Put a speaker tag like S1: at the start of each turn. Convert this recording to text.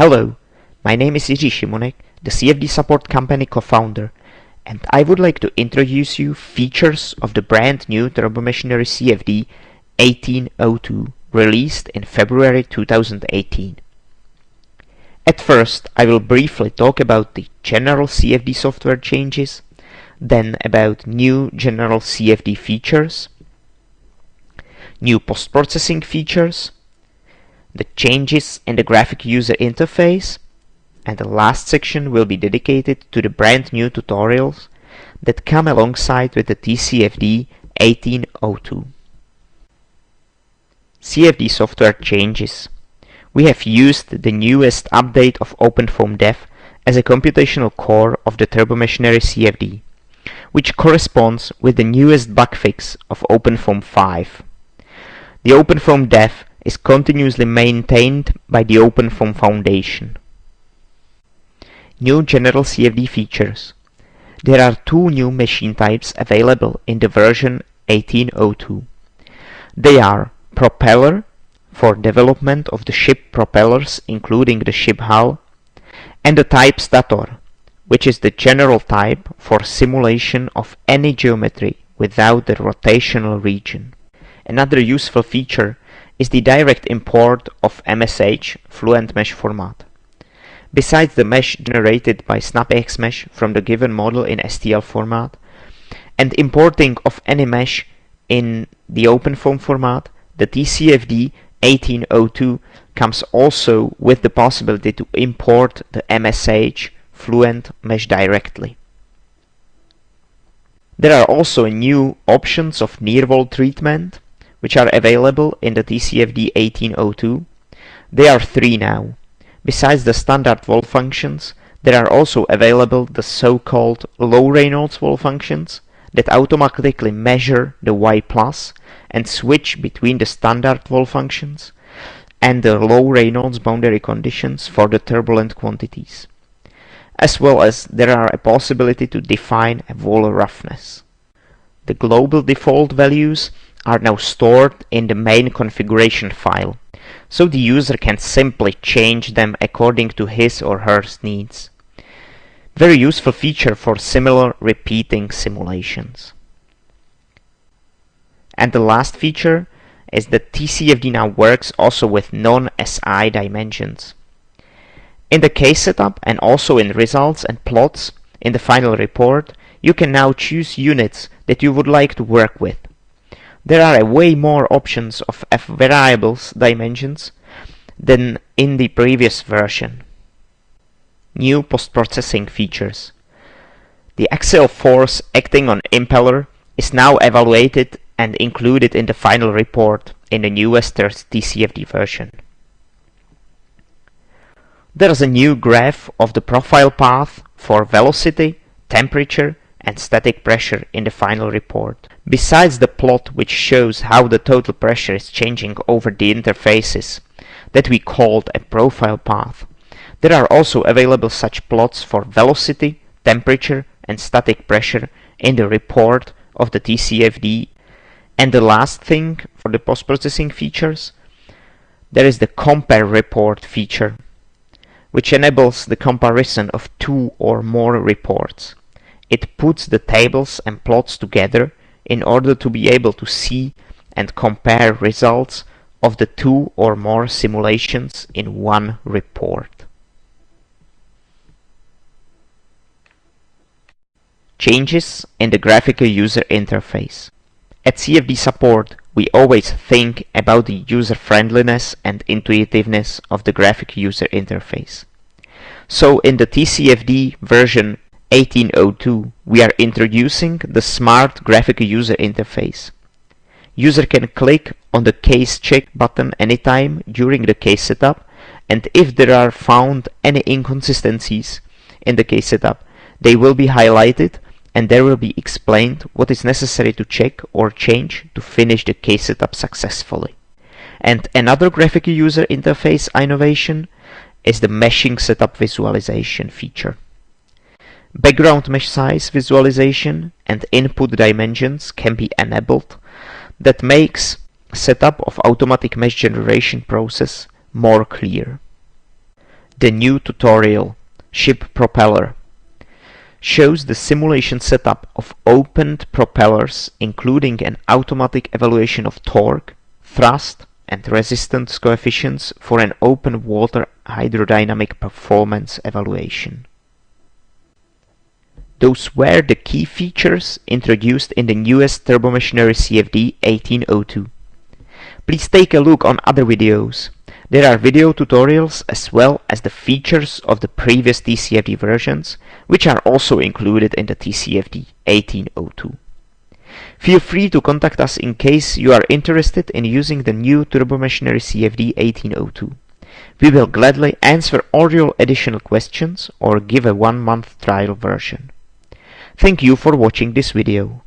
S1: Hello, my name is Jiří Šimonek, the CFD support company co-founder, and I would like to introduce you features of the brand new turbomachinery CFD 1802 released in February 2018. At first, I will briefly talk about the general CFD software changes, then about new general CFD features, new post-processing features, the changes in the graphic user interface, and the last section will be dedicated to the brand new tutorials that come alongside with the TCFD 1802. CFD software changes. We have used the newest update of OpenCFD as a computational core of the turbomachinery CFD, which corresponds with the newest bug fix of OpenCFD 5. The OpenCFD is continuously maintained by the OpenCFD Foundation. New general CFD features. There are two new machine types available in the version 1802. They are propeller, for development of the ship propellers including the ship hull, and the type stator, which is the general type for simulation of any geometry without the rotational region. Another useful feature is the direct import of MSH fluent mesh format. Besides the mesh generated by SnapXMesh from the given model in STL format, and importing of any mesh in the OpenCFD format, the TCFD 1802 comes also with the possibility to import the MSH fluent mesh directly. There are also new options of Nearwall treatment, which are available in the TCFD 1802. There are three now. Besides the standard wall functions, there are also available the so-called low Reynolds wall functions that automatically measure the Y+ and switch between the standard wall functions and the low Reynolds boundary conditions for the turbulent quantities. As well as there are a possibility to define a wall roughness. The global default values are now stored in the main configuration file, so the user can simply change them according to his or her needs. Very useful feature for similar repeating simulations. And the last feature is that TCFD now works also with non-SI dimensions. In the case setup and also in results and plots in the final report, you can now choose units that you would like to work with. There are way more options of F variables dimensions than in the previous version. New post-processing features. The axial force acting on impeller is now evaluated and included in the final report in the newest TCFD version. There is a new graph of the profile path for velocity, temperature, and static pressure in the final report. Besides the plot which shows how the total pressure is changing over the interfaces that we called a profile path, there are also available such plots for velocity, temperature, and static pressure in the report of the TCFD. And the last thing for the post-processing features, there is the compare report feature, which enables the comparison of two or more reports. It puts the tables and plots together in order to be able to see and compare results of the two or more simulations in one report. Changes in the graphical user interface. At CFD support, we always think about the user-friendliness and intuitiveness of the graphic user interface. So in the TCFD version 1802, we are introducing the smart graphical user interface. User can click on the case check button anytime during the case setup, and if there are found any inconsistencies in the case setup, they will be highlighted and there will be explained what is necessary to check or change to finish the case setup successfully. And another graphical user interface innovation is the meshing setup visualization feature. Background mesh size visualization and input dimensions can be enabled. That makes setup of automatic mesh generation process more clear. The new tutorial, Ship Propeller, shows the simulation setup of opened propellers, including an automatic evaluation of torque, thrust, and resistance coefficients for an open water hydrodynamic performance evaluation. Those were the key features introduced in the newest turbomachinery CFD 1802. Please take a look on other videos. There are video tutorials as well as the features of the previous TCFD versions, which are also included in the TCFD 1802. Feel free to contact us in case you are interested in using the new turbomachinery CFD 1802. We will gladly answer all your additional questions or give a 1-month trial version. Thank you for watching this video.